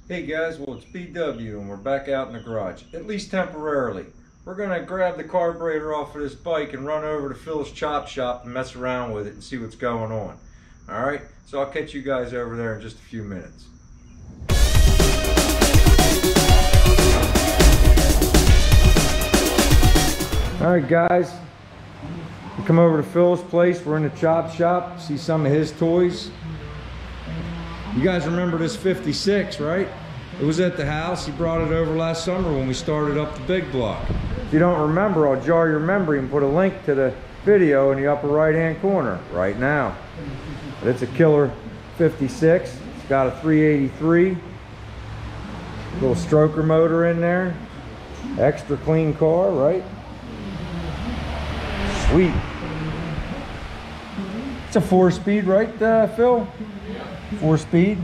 Hey guys, well it's BW and we're back out in the garage, at least temporarily. We're gonna grab the carburetor off of this bike and run over to Phil's chop shop and mess around with it and see what's going on. Alright, so I'll catch you guys over there in just a few minutes. Alright guys, we come over to Phil's place, we're in the chop shop, see some of his toys. You guys remember this 56, right? It was at the house. He brought it over last summer when we started up the big block. If you don't remember, I'll jar your memory and put a link to the video in the upper right-hand corner right now. But it's a killer 56. It's got a 383. Little stroker motor in there. Extra clean car, right? Sweet. It's a 4-speed, right, Phil? 4-speed.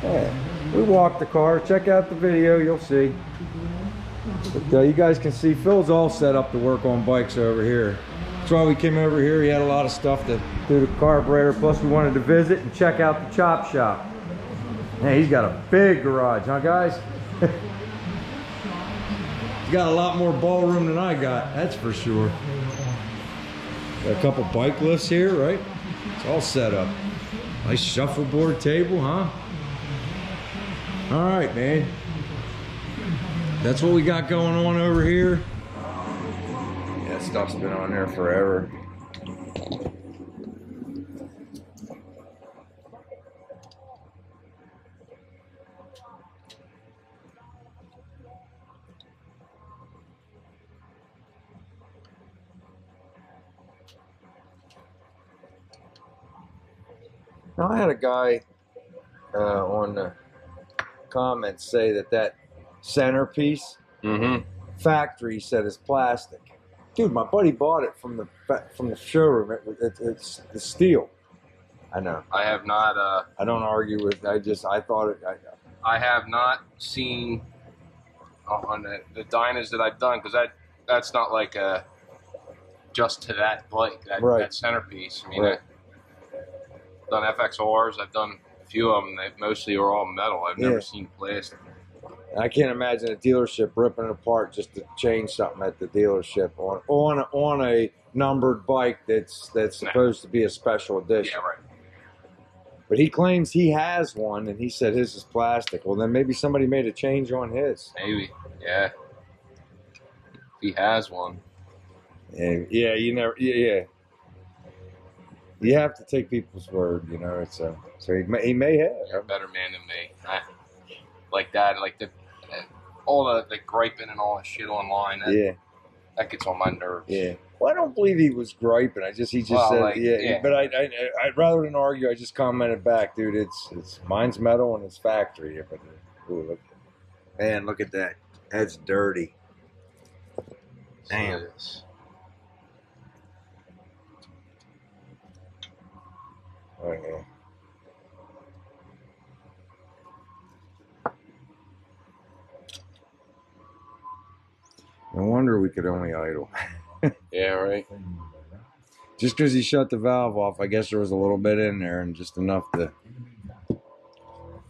Yeah. We walked the car. Check out the video, you'll see. But you guys can see Phil's all set up to work on bikes over here. That's why we came over here. He had a lot of stuff to do the carburetor. Plus we wanted to visit and check out the chop shop. Man, he's got a big garage, huh guys? He's got a lot more ballroom than I got, that's for sure. Got a couple bike lifts here, right? It's all set up. Nice shuffleboard table, huh? All right, man. That's what we got going on over here. Yeah, stuff's been on there forever. Now, I had a guy on the comments say that centerpiece factory said is plastic. Dude, my buddy bought it from the showroom. It's the steel. I know. I have not. I don't argue with. I thought it. I have not seen on the Dynas that I've done, because that's not like just to that bike, that centerpiece. I mean, right. I've done FXRs. I've done a few of them. They mostly are all metal. I've never seen plastic. I can't imagine a dealership ripping it apart just to change something at the dealership on a numbered bike that's supposed to be a special edition. Yeah, right. But he claims he has one, and he said his is plastic. Well, then maybe somebody made a change on his. Maybe, yeah. If he has one. Yeah, you never. Yeah. You have to take people's word, you know. It's so he may have. You're a better man than me. Like that, like all the griping and all the shit online. That gets on my nerves. Yeah. Well, I don't believe he was griping. He just said, like, yeah. But I'd rather than argue. I just commented back, dude. It's mine's metal and it's factory. But ooh, look at that. That's dirty. Damn. Okay. No wonder we could only idle. Yeah, right. Just because he shut the valve off, I guess there was a little bit in there and just enough to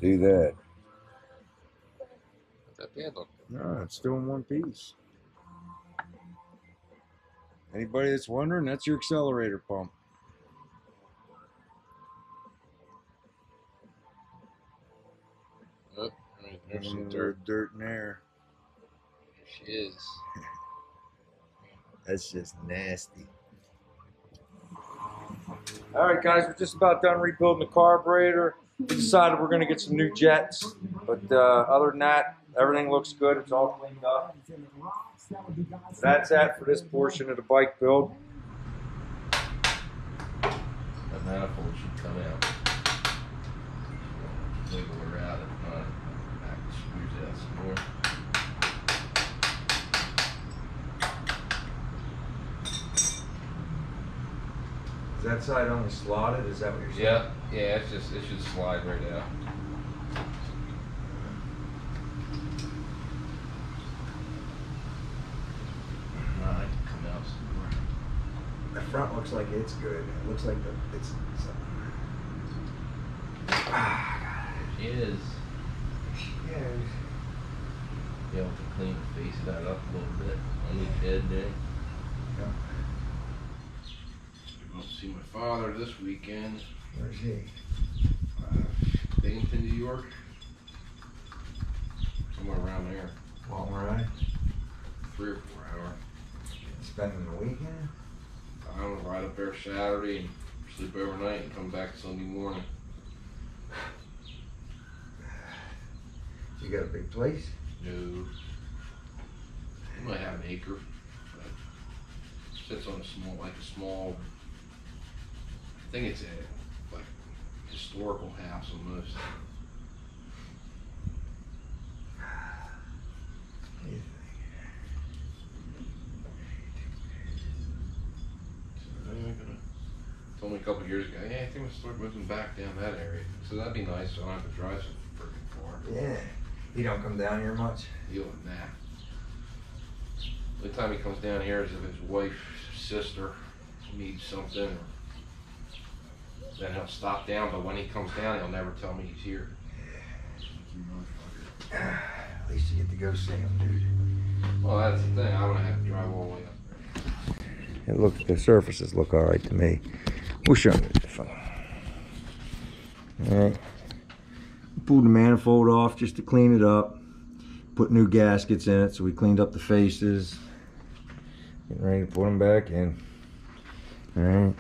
do that. Not that bad look. No, it's still in one piece. Anybody that's wondering, that's your accelerator pump. Oh, there's some dirt in there. There she is. That's just nasty. All right, guys, we're just about done rebuilding the carburetor. We decided we're going to get some new jets, but other than that, everything looks good. It's all cleaned up. That's that for this portion of the bike build. The manifold should come out. Wiggle her out if not. Back the screws out some more. Is that side only slotted? Is that what you're saying? Yeah, it should slide right out. I can come out some more. The front looks like it's good. It looks like it's She is. Yeah. Be able to clean the face of that up a little bit on each head there. Yeah. I'm going to see my father this weekend. Where's he? Binghamton, New York. Somewhere around there. Long ride? 3 or 4 hours. Spending the weekend? I'm going to ride up there Saturday and sleep overnight and come back Sunday morning. You got a big place? No. We might have an acre. But sits on a small, I think it's a like historical house almost. Told me a couple years ago, yeah, I think we'll start moving back down that area. So that'd be nice, so I don't have to drive so freaking far. Yeah. He don't come down here much? He wouldn't, nah. The only time he comes down here is if his wife's sister needs something, or then he'll stop down, but when he comes down, he'll never tell me he's here. At least you get to go see him, dude. Well, that's the thing. I don't have to drive all the way up there. The surfaces look all right to me. We'll show you the phone. All right. Pulled the manifold off just to clean it up. Put new gaskets in it, so we cleaned up the faces. Getting ready to put them back in. All right.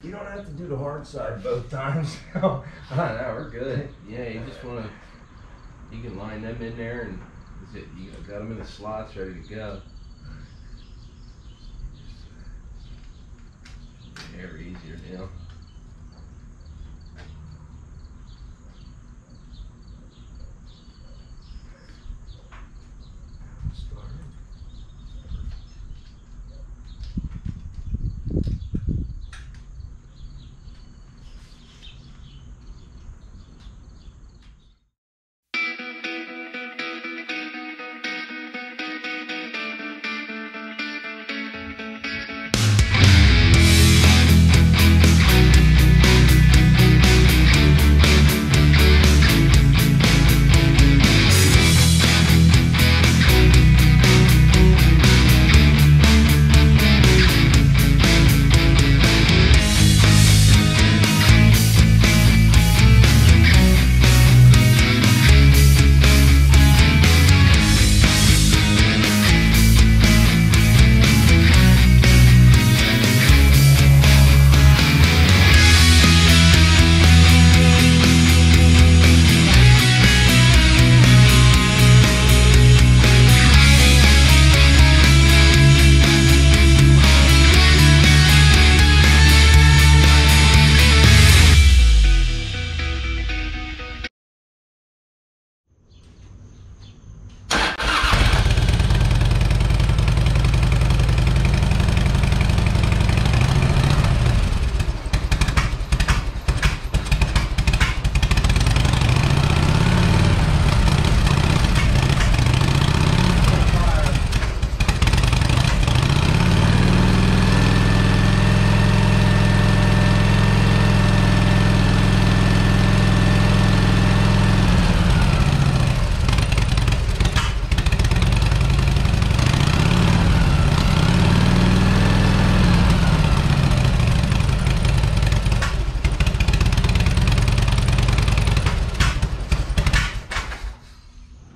You don't have to do the hard side both times. Oh, no, we're good. Yeah, you just want to. You can line them in there, and that's it. You got them in the slots ready to go. They're easier now.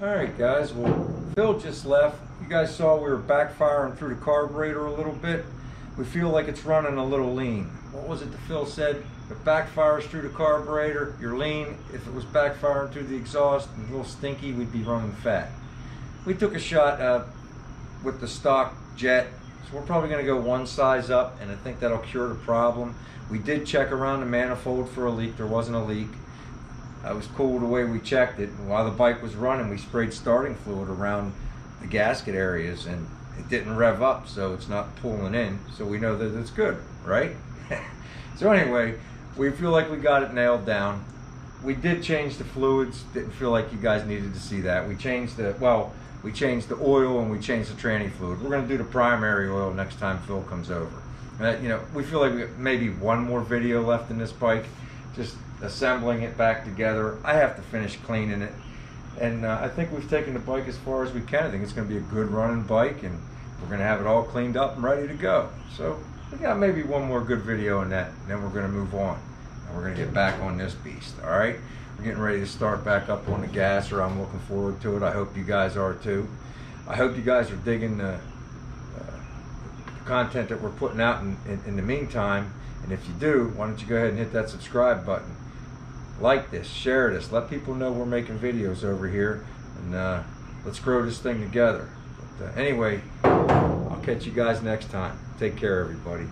Alright guys, well Phil just left. You guys saw we were backfiring through the carburetor a little bit. We feel like it's running a little lean. What was it that Phil said? If it backfires through the carburetor, you're lean. If it was backfiring through the exhaust and a little stinky, we'd be running fat. We took a shot with the stock jet, so we're probably going to go one size up, and I think that'll cure the problem. We did check around the manifold for a leak. There wasn't a leak. I was cool the way we checked it. While the bike was running, we sprayed starting fluid around the gasket areas, and it didn't rev up, so it's not pulling in. So we know that it's good, right? So anyway, we feel like we got it nailed down. We did change the fluids. Didn't feel like you guys needed to see that. We changed the oil and we changed the tranny fluid. We're going to do the primary oil next time Phil comes over. You know, we feel like we got maybe one more video left in this bike. Just assembling it back together. I have to finish cleaning it. And I think we've taken the bike as far as we can. I think it's going to be a good running bike, and we're going to have it all cleaned up and ready to go. So we got maybe one more good video on that, and then we're going to move on. And we're going to get back on this beast, all right? We're getting ready to start back up on the gas, or I'm looking forward to it. I hope you guys are too. I hope you guys are digging the content that we're putting out in the meantime. And if you do, why don't you go ahead and hit that subscribe button. Like this, share this, let people know we're making videos over here, and let's grow this thing together. But anyway, I'll catch you guys next time. Take care, everybody.